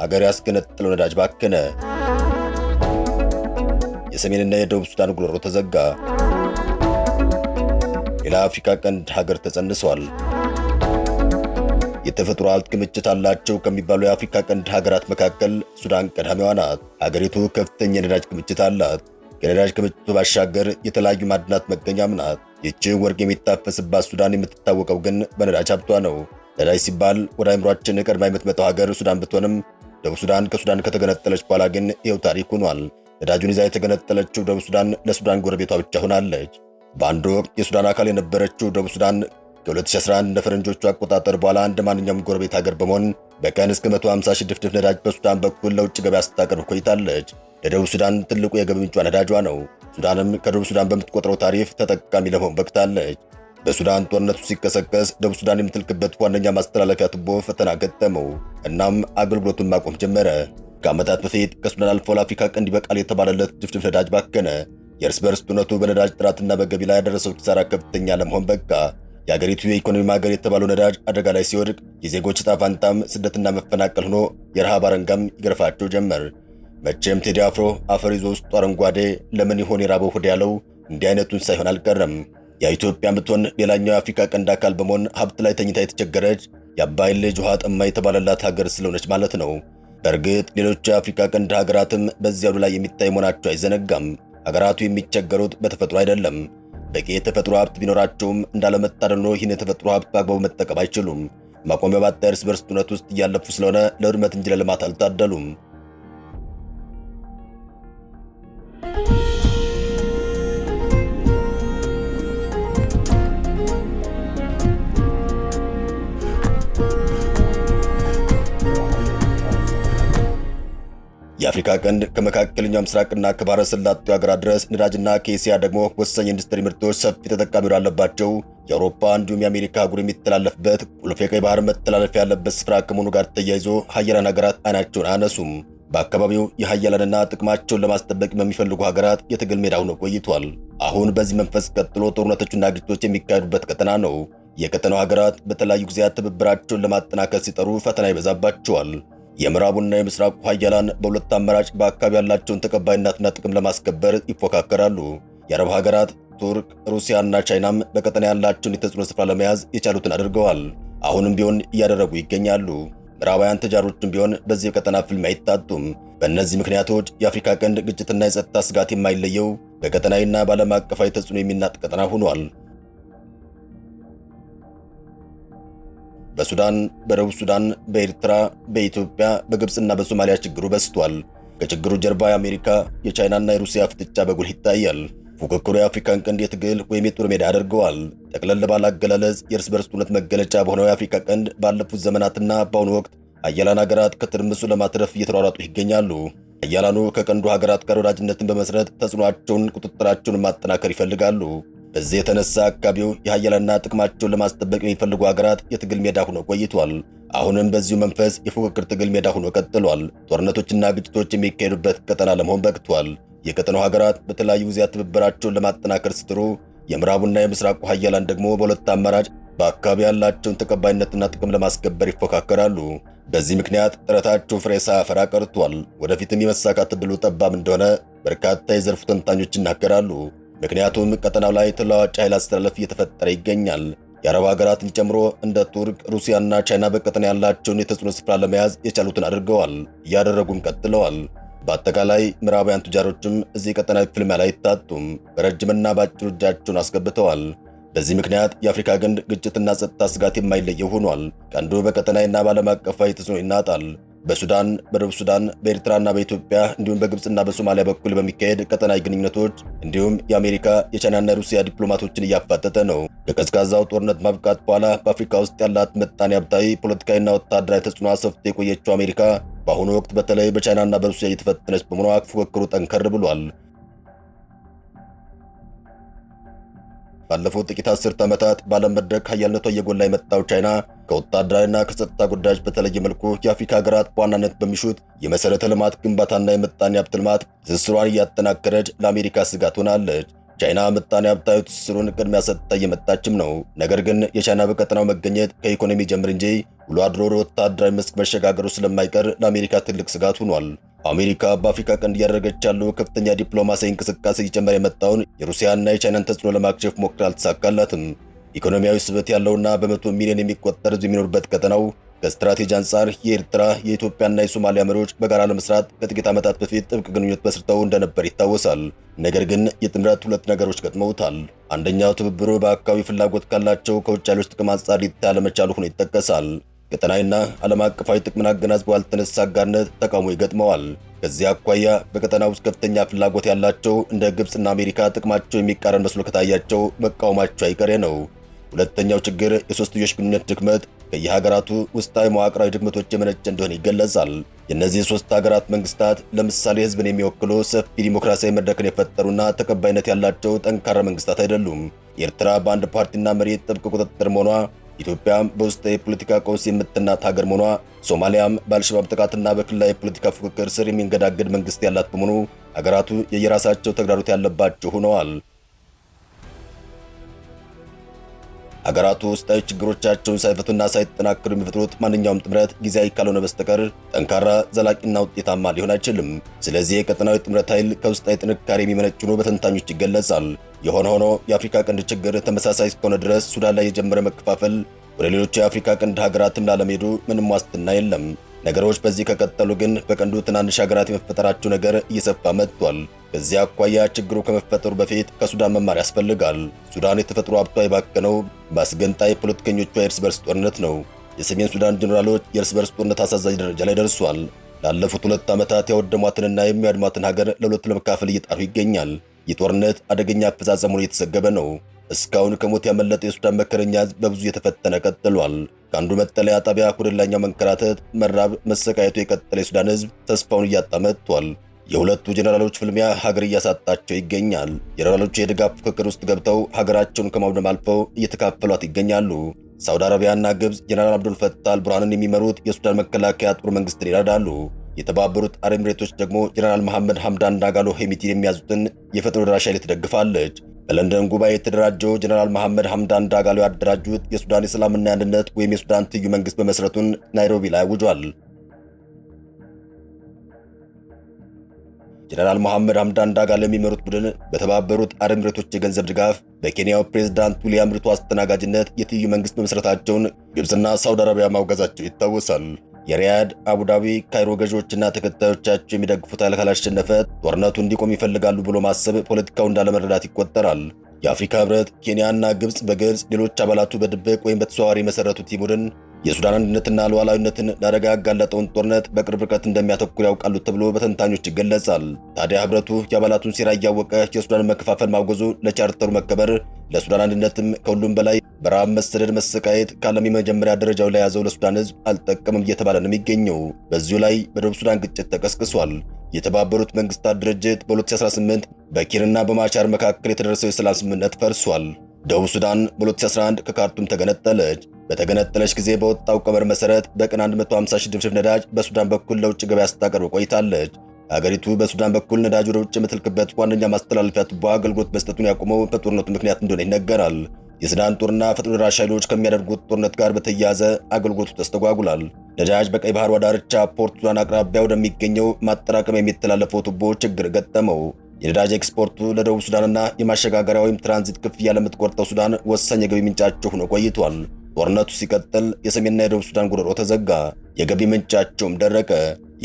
አገር ያስገነጠለው ነዳጅ ባከነ። የሰሜንና የደቡብ ሱዳን ጉሮሮ ተዘጋ። ሌላ አፍሪካ ቀንድ ሀገር ተጸንሷል። የተፈጥሮ ሀብት ክምችት አላቸው ከሚባሉ የአፍሪካ ቀንድ ሀገራት መካከል ሱዳን ቀዳሚዋ ናት። ሀገሪቱ ከፍተኛ የነዳጅ ክምችት አላት። ከነዳጅ ክምችቱ ባሻገር የተለያዩ ማዕድናት መገኛም ናት። ይህች ወርቅ የሚታፈስባት ሱዳን የምትታወቀው ግን በነዳጅ ሀብቷ ነው። ነዳጅ ሲባል ወደ አእምሯችን ቀድማ የምትመጣው ሀገር ሱዳን ብትሆንም ደቡብ ሱዳን ከሱዳን ከተገነጠለች በኋላ ግን ይኸው ታሪክ ሆኗል። ነዳጁን ይዛ የተገነጠለችው ደቡብ ሱዳን ለሱዳን ጎረቤቷ ብቻ ሆናለች። በአንድ ወቅት የሱዳን አካል የነበረችው ደቡብ ሱዳን ከ2011 እንደ ፈረንጆቹ አቆጣጠር በኋላ እንደ ማንኛውም ጎረቤት ሀገር በመሆን በቀን እስከ 150 ሺህ ድፍድፍ ነዳጅ በሱዳን በኩል ለውጭ ገበያ ስታቀርብ ቆይታለች። ለደቡብ ሱዳን ትልቁ የገቢ ምንጯ ነዳጇ ነው። ሱዳንም ከደቡብ ሱዳን በምትቆጥረው ታሪፍ ተጠቃሚ ለመሆን በቅታለች። በሱዳን ጦርነቱ ሲቀሰቀስ ደቡብ ሱዳን የምትልክበት ዋነኛ ማስተላለፊያ ቱቦ ፈተና ገጠመው። እናም አገልግሎቱን ማቆም ጀመረ። ከዓመታት በፊት ከሱዳን አልፎ ለአፍሪካ ቀንድ ይበቃል የተባለለት ድፍድፍ ነዳጅ ባከነ። የእርስ በርስ ጦርነቱ በነዳጅ ጥራትና በገቢ ላይ ያደረሰው ኪሳራ ከፍተኛ ለመሆን በቃ። የአገሪቱ የኢኮኖሚ ማገር የተባለው ነዳጅ አደጋ ላይ ሲወድቅ የዜጎች ዕጣ ፈንታም ስደትና መፈናቀል ሆኖ የረሃብ አረንጋም ይገርፋቸው ጀመር። መቼም ቴዲ አፍሮ አፈር ይዞ ውስጡ አረንጓዴ ለምን ይሆን የራበው ሆድ ያለው እንዲህ አይነቱን ሳይሆን አልቀረም። የኢትዮጵያ ብትሆን ሌላኛው የአፍሪካ ቀንድ አካል በመሆን ሀብት ላይ ተኝታ የተቸገረች የአባይን ልጅ ውሃ ጠማ የተባለላት ሀገር ስለሆነች ማለት ነው። በእርግጥ ሌሎች የአፍሪካ ቀንድ ሀገራትም በዚያው ላይ የሚታይ መሆናቸው አይዘነጋም። ሀገራቱ የሚቸገሩት በተፈጥሮ አይደለም። በቂ የተፈጥሮ ሀብት ቢኖራቸውም እንዳለመታደል ሆኖ ይህን የተፈጥሮ ሀብት በአግባቡ መጠቀም አይችሉም። ማቆሚያ ባጣ እርስ በርስ ጦርነት ውስጥ እያለፉ ስለሆነ ለውድመት እንጂ ለልማት አልታደሉም። የአፍሪካ ቀንድ ከመካከለኛው ምስራቅና ከባህረ ሰላጤው ሀገራት ድረስ ነዳጅና ከኤስያ ደግሞ ወሳኝ ኢንዱስትሪ ምርቶች ሰፊ ተጠቃሚ ወዳለባቸው የአውሮፓ እንዲሁም የአሜሪካ አህጉር የሚተላለፍበት ቁልፍ የቀይ ባህር መተላለፊያ ያለበት ስፍራ ከመሆኑ ጋር ተያይዞ ሀያላን ሀገራት አይናቸውን አያነሱም። በአካባቢው የሀያላንና ጥቅማቸውን ለማስጠበቅ በሚፈልጉ ሀገራት የትግል ሜዳ ሆኖ ቆይቷል። አሁን በዚህ መንፈስ ቀጥሎ ጦርነቶችና ግጭቶች የሚካሄዱበት ቀጠና ነው። የቀጠናው ሀገራት በተለያዩ ጊዜያት ትብብራቸውን ለማጠናከር ሲጠሩ ፈተና ይበዛባቸዋል። የምዕራቡና የምስራቁ ሀያላን በሁለት አማራጭ በአካባቢ ያላቸውን ተቀባይነትና ጥቅም ለማስከበር ይፎካከራሉ። የአረብ ሀገራት ቱርክ፣ ሩሲያና ቻይናም በቀጠና ያላቸውን የተጽዕኖ ስፍራ ለመያዝ የቻሉትን አድርገዋል። አሁንም ቢሆን እያደረጉ ይገኛሉ። ምዕራባውያን ተጃሮችም ቢሆን በዚህ ቀጠና ፍልሚያ አይታጡም። በእነዚህ ምክንያቶች የአፍሪካ ቀንድ ግጭትና የጸጥታ ስጋት የማይለየው በቀጠናዊና በዓለም አቀፋዊ ተጽዕኖ የሚናጥ ቀጠና ሆኗል። በሱዳን፣ በደቡብ ሱዳን፣ በኤርትራ፣ በኢትዮጵያ፣ በግብፅና በሶማሊያ ችግሩ በስቷል። ከችግሩ ጀርባ የአሜሪካ፣ የቻይናና የሩሲያ ፍጥጫ በጉልህ ይታያል። ፉክክሩ የአፍሪካን ቀንድ የትግል ወይም የጦር ሜዳ ያደርገዋል። ጠቅለል ባለ አገላለጽ የእርስ በርስ ጦርነት መገለጫ በሆነው የአፍሪካ ቀንድ ባለፉት ዘመናትና በአሁኑ ወቅት ሀያላን ሀገራት ከትርምሱ ለማትረፍ እየተሯሯጡ ይገኛሉ። ሀያላኑ ከቀንዱ ሀገራት ጋር ወዳጅነትን በመስረት ተጽዕኖአቸውን፣ ቁጥጥራቸውን ማጠናከር ይፈልጋሉ። በዚህ የተነሳ አካባቢው የሀያላንና ጥቅማቸውን ለማስጠበቅ የሚፈልጉ ሀገራት የትግል ሜዳ ሆኖ ቆይቷል። አሁንም በዚሁ መንፈስ የፉክክር ትግል ሜዳ ሆኖ ቀጥሏል። ጦርነቶችና ግጭቶች የሚካሄዱበት ቀጠና ለመሆን በቅቷል። የቀጠናው ሀገራት በተለያዩ ጊዜያት ትብብራቸውን ለማጠናከር ሲጥሩ፣ የምዕራቡና የምስራቁ ሀያላን ደግሞ በሁለት አማራጭ በአካባቢ ያላቸውን ተቀባይነትና ጥቅም ለማስከበር ይፎካከራሉ። በዚህ ምክንያት ጥረታቸው ፍሬ ሳያፈራ ቀርቷል። ወደፊትም የመሳካት ዕድሉ ጠባብ እንደሆነ በርካታ የዘርፉ ተንታኞች ይናገራሉ። ምክንያቱም ቀጠናው ላይ ተለዋዋጭ ኃይል አስተላለፍ እየተፈጠረ ይገኛል። የአረብ ሀገራትን ጨምሮ እንደ ቱርክ፣ ሩሲያና ቻይና በቀጠና ያላቸውን የተጽዕኖ ስፍራ ለመያዝ የቻሉትን አድርገዋል፣ እያደረጉም ቀጥለዋል። በአጠቃላይ ምዕራባውያን ቱጃሮችም እዚህ ቀጠናዊ ፍልሚያ ላይ አይታጡም፣ በረጅምና በአጭሩ እጃቸውን አስገብተዋል። በዚህ ምክንያት የአፍሪካ ቀንድ ግጭትና ጸጥታ ስጋት የማይለየው ሆኗል። ቀንዱ በቀጠናዊና በዓለም አቀፋዊ ተጽዕኖ ይናጣል። በሱዳን፣ በደቡብ ሱዳን፣ በኤርትራና በኢትዮጵያ እንዲሁም በግብፅና በሶማሊያ በኩል በሚካሄድ ቀጠናዊ ግንኙነቶች እንዲሁም የአሜሪካ፣ የቻይናና የሩሲያ ዲፕሎማቶችን እያፋጠጠ ነው። ከቀዝቃዛው ጦርነት ማብቃት በኋላ በአፍሪካ ውስጥ ያላት ምጣኔ ሀብታዊ፣ ፖለቲካዊና ወታደራዊ ተጽዕኖ አሰፍቶ የቆየችው አሜሪካ በአሁኑ ወቅት በተለይ በቻይናና በሩሲያ እየተፈተነች በመሆኗ ፉክክሩ ጠንከር ብሏል። ባለፉት ጥቂት አስርት ዓመታት በዓለም መድረክ ኃያልነቷ እየጎላ የመጣው ቻይና ከወታደራዊና ከጸጥታ ጉዳዮች በተለየ መልኩ የአፍሪካ ሀገራት በዋናነት በሚሹት የመሠረተ ልማት ግንባታና የምጣኔ ሀብት ልማት ትስስሯን እያጠናከረች ለአሜሪካ ስጋት ሆናለች። ቻይና ምጣኔ ሀብታዊ ትስስሩን ቅድሚያ ሰጥታ እየመጣችም ነው። ነገር ግን የቻይና በቀጠናው መገኘት ከኢኮኖሚ ጀምር እንጂ ውሎ አድሮ ወደ ወታደራዊ መስክ መሸጋገሩ ስለማይቀር ለአሜሪካ ትልቅ ስጋት ሆኗል። አሜሪካ በአፍሪካ ቀንድ እያደረገች ያለው ከፍተኛ ዲፕሎማሲያዊ እንቅስቃሴ እየጨመረ የመጣውን የሩሲያና የቻይናን ተጽዕኖ ለማክሸፍ ሞክራ አልተሳካላትም። ኢኮኖሚያዊ ስበት ያለውና በመቶ ሚሊዮን የሚቆጠር ሕዝብ የሚኖርበት ቀጠናው ከስትራቴጂ አንጻር የኤርትራ የኢትዮጵያና የሶማሊያ መሪዎች በጋራ ለመስራት ከጥቂት ዓመታት በፊት ጥብቅ ግንኙነት መስርተው እንደነበር ይታወሳል። ነገር ግን የጥምረት ሁለት ነገሮች ገጥመውታል። አንደኛው ትብብሩ በአካባቢ ፍላጎት ካላቸው ከውጭ ኃይሎች ጥቅም አንጻር ሊታይ አለመቻሉ ሆኖ ይጠቀሳል። ቀጠናዊና ዓለም አቀፋዊ ጥቅምን አገናዝቦ ያልተነሳ አጋርነት ተቃውሞ ይገጥመዋል። ከዚህ አኳያ በቀጠናው ውስጥ ከፍተኛ ፍላጎት ያላቸው እንደ ግብፅና አሜሪካ ጥቅማቸው የሚቃረን መስሎ ከታያቸው መቃወማቸው አይቀሬ ነው። ሁለተኛው ችግር የሶስትዮሽ ግንኙነት ድክመት ከየሀገራቱ ውስጣዊ መዋቅራዊ ድክመቶች የመነጨ እንደሆነ ይገለጻል። የእነዚህ ሶስት ሀገራት መንግስታት ለምሳሌ ህዝብን የሚወክሉ ሰፊ ዲሞክራሲያዊ መድረክን የፈጠሩና ተቀባይነት ያላቸው ጠንካራ መንግስታት አይደሉም። ኤርትራ በአንድ ፓርቲና መሬት ጥብቅ ቁጥጥር መሆኗ፣ ኢትዮጵያም በውስጣዊ የፖለቲካ ቀውስ የምትናጥ ሀገር መሆኗ፣ ሶማሊያም በአልሸባብ ጥቃትና በክልላዊ የፖለቲካ ፉክክር ስር የሚንገዳገድ መንግስት ያላት በመሆኑ ሀገራቱ የየራሳቸው ተግዳሮት ያለባቸው ሆነዋል። ሀገራቱ ውስጣዊ ችግሮቻቸውን ሳይፈቱና ሳይጠናከሩ የሚፈጥሩት ማንኛውም ጥምረት ጊዜያዊ ካልሆነ በስተቀር ጠንካራ ዘላቂና ውጤታማ ሊሆን አይችልም። ስለዚህ የቀጠናዊ ጥምረት ኃይል ከውስጣዊ ጥንካሬ የሚመነጭ ሆኖ በተንታኞች ይገለጻል። የሆነ ሆኖ የአፍሪካ ቀንድ ችግር ተመሳሳይ እስከሆነ ድረስ ሱዳን ላይ የጀመረ መከፋፈል ወደ ሌሎች የአፍሪካ ቀንድ ሀገራትም ላለመሄዱ ምንም ዋስትና የለም። ነገሮች በዚህ ከቀጠሉ ግን በቀንዱ ትናንሽ ሀገራት የመፈጠራቸው ነገር እየሰፋ መጥቷል። ከዚህ አኳያ ችግሩ ከመፈጠሩ በፊት ከሱዳን መማር ያስፈልጋል። ሱዳን የተፈጥሮ ሀብቷ የባከነው በአስገንጣይ ፖለቲከኞቿ የእርስ በርስ ጦርነት ነው። የሰሜን ሱዳን ጄኔራሎች የእርስ በርስ ጦርነት አሳዛኝ ደረጃ ላይ ደርሷል። ላለፉት 2 ዓመታት ያወደሟትንና የሚያድሟትን ሀገር ለሁለት ለመካፈል እየጣሩ ይገኛል። ይህ ጦርነት አደገኛ አፈጻጸሙ እየተዘገበ ነው። እስካሁን ከሞት ያመለጠ የሱዳን መከረኛ ሕዝብ በብዙ የተፈተነ ቀጥሏል። ከአንዱ መጠለያ ጣቢያ ወደ ሌላኛው መንከራተት፣ መራብ፣ መሰቃየቱ የቀጠለ የሱዳን ሕዝብ ተስፋውን እያጣ መጥቷል። የሁለቱ ጄኔራሎች ፍልሚያ ሀገር እያሳጣቸው ይገኛል። ጄኔራሎቹ የድጋፍ ፍክክር ውስጥ ገብተው ሀገራቸውን ከማውደም አልፈው እየተካፈሏት ይገኛሉ። ሳውዲ አረቢያና ግብፅ ጄኔራል አብዱል ፈታህ አልቡርሃንን የሚመሩት የሱዳን መከላከያ ጦር መንግስትን ይረዳሉ። የተባበሩት አረብ ኤሚሬቶች ደግሞ ጄኔራል መሐመድ ሐምዳን ዳጋሎ ሄሚቲን የሚያዙትን የፈጥኖ ደራሽ ኃይል ትደግፋለች። በለንደን ጉባኤ የተደራጀው ጄኔራል መሐመድ ሐምዳን ዳጋሎ ያደራጁት የሱዳን የሰላምና የአንድነት ወይም የሱዳን ትይዩ መንግስት መመስረቱን ናይሮቢ ላይ አውጇል። ጄኔራል መሐመድ ሐምዳን ዳጋሎ የሚመሩት ቡድን በተባበሩት አረብ ኤሚሬቶች የገንዘብ ድጋፍ በኬንያው ፕሬዝዳንት ዊሊያም ሩቶ አስተናጋጅነት የትይዩ መንግስት መመስረታቸውን ግብፅና ሳውዲ አረቢያ ማውገዛቸው ይታወሳል። የሪያድ፣ አቡዳቢ፣ ካይሮ ገዢዎችና ተከታዮቻቸው የሚደግፉት ኃይል ካላሸነፈ ጦርነቱ እንዲቆም ይፈልጋሉ ብሎ ማሰብ ፖለቲካው እንዳለመረዳት ይቆጠራል። የአፍሪካ ህብረት፣ ኬንያና ግብፅ በግልጽ ሌሎች አባላቱ በድብቅ ወይም በተዘዋዋሪ የመሰረቱት ይህ ቡድን የሱዳን አንድነትና ሉዓላዊነትን ለአደጋ ያጋለጠውን ጦርነት በቅርብ ርቀት እንደሚያተኩር ያውቃሉ ተብሎ በተንታኞች ይገለጻል። ታዲያ ህብረቱ የአባላቱን ሴራ እያወቀ የሱዳንን መከፋፈል ማውገዙ ለቻርተሩ መከበር፣ ለሱዳን አንድነትም ከሁሉም በላይ በረሃብ መሰደድ፣ መሰቃየት ከዓለም የመጀመሪያ ደረጃው ላይ ያዘው ለሱዳን ህዝብ አልጠቀምም እየተባለ ነው የሚገኘው። በዚሁ ላይ በደቡብ ሱዳን ግጭት ተቀስቅሷል። የተባበሩት መንግስታት ድርጅት በ2018 በኪርና በማቻር መካከል የተደረሰው የሰላም ስምምነት ፈርሷል። ደቡብ ሱዳን በ2011 ከካርቱም ተገነጠለች። በተገነጠለች ጊዜ በወጣው ቀመር መሰረት በቀን 150 ሺህ ድፍድፍ ነዳጅ በሱዳን በኩል ለውጭ ገበያ ስታቀርብ ቆይታለች። ሀገሪቱ በሱዳን በኩል ነዳጅ ወደ ውጭ የምትልክበት ዋነኛ ማስተላለፊያ ቱቦ አገልግሎት መስጠቱን ያቆመው በጦርነቱ ምክንያት እንደሆነ ይነገራል። የሱዳን ጦርና ፈጥኖ ደራሽ ኃይሎች ከሚያደርጉት ጦርነት ጋር በተያያዘ አገልግሎቱ ተስተጓጉሏል። ነዳጅ በቀይ ባህር ዳርቻ ፖርት ሱዳን አቅራቢያ ወደሚገኘው ማጠራቀሚያ የሚተላለፈው ቱቦ ችግር ገጠመው። የነዳጅ ኤክስፖርቱ ለደቡብ ሱዳንና የማሸጋገሪያ ወይም ትራንዚት ክፍያ ለምትቆርጠው ሱዳን ወሳኝ የገቢ ምንጫቸው ሆኖ ቆይቷል። ጦርነቱ ሲቀጥል የሰሜንና የደቡብ ሱዳን ጉሮሮ ተዘጋ፣ የገቢ ምንጫቸውም ደረቀ።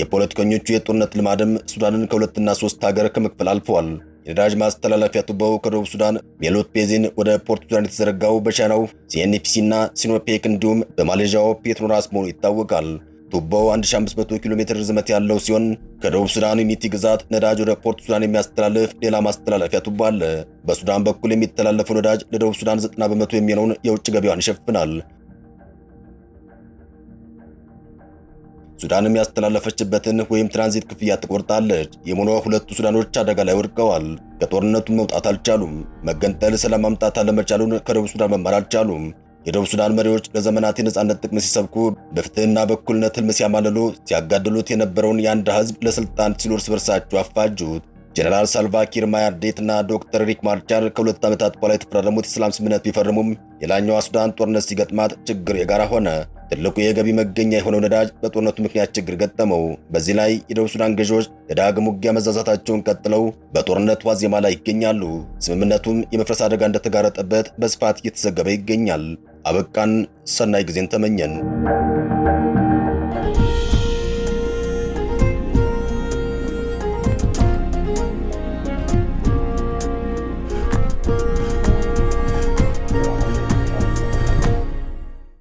የፖለቲከኞቹ የጦርነት ልማድም ሱዳንን ከሁለትና ሶስት ሀገር ከመክፈል አልፈዋል። የነዳጅ ማስተላለፊያ ቱቦው ከደቡብ ሱዳን ሜሎት ቤዚን ወደ ፖርት ሱዳን የተዘረጋው በቻይናው ሲኤንፒሲና ሲኖፔክ እንዲሁም በማሌዥያው ፔትሮናስ መሆኑ ይታወቃል። ቱቦው 1500 ኪሎ ሜትር ርዝመት ያለው ሲሆን ከደቡብ ሱዳን ሚቲ ግዛት ነዳጅ ወደ ፖርት ሱዳን የሚያስተላልፍ ሌላ ማስተላለፊያ ቱቦ አለ። በሱዳን በኩል የሚተላለፈው ነዳጅ ለደቡብ ሱዳን 90 በመቶ የሚሆነውን የውጭ ገቢዋን ይሸፍናል። ሱዳን የሚያስተላለፈችበትን ወይም ትራንዚት ክፍያ ትቆርጣለች። የሞኖ ሁለቱ ሱዳኖች አደጋ ላይ ወድቀዋል። ከጦርነቱ መውጣት አልቻሉም። መገንጠል ሰላም ማምጣት አለመቻሉን ከደቡብ ሱዳን መማር አልቻሉም። የደቡብ ሱዳን መሪዎች ለዘመናት የነጻነት ጥቅም ሲሰብኩ በፍትህና በእኩልነት ህልም ሲያማልሉ ሲያጋድሉት የነበረውን የአንድ ህዝብ ለስልጣን ሲሉ እርስ በርሳቸው አፋጁት። ጀነራል ሳልቫኪር ማያርዲትና ዶክተር ሪክ ማቻር ከሁለት ዓመታት በኋላ የተፈራረሙት የሰላም ስምምነት ቢፈርሙም የላይኛዋ ሱዳን ጦርነት ሲገጥማት ችግር የጋራ ሆነ። ትልቁ የገቢ መገኛ የሆነው ነዳጅ በጦርነቱ ምክንያት ችግር ገጠመው። በዚህ ላይ የደቡብ ሱዳን ገዢዎች ለዳግም ውጊያ መዛዛታቸውን ቀጥለው በጦርነቱ ዋዜማ ላይ ይገኛሉ። ስምምነቱም የመፍረስ አደጋ እንደተጋረጠበት በስፋት እየተዘገበ ይገኛል። አበቃን። ሰናይ ጊዜን ተመኘን።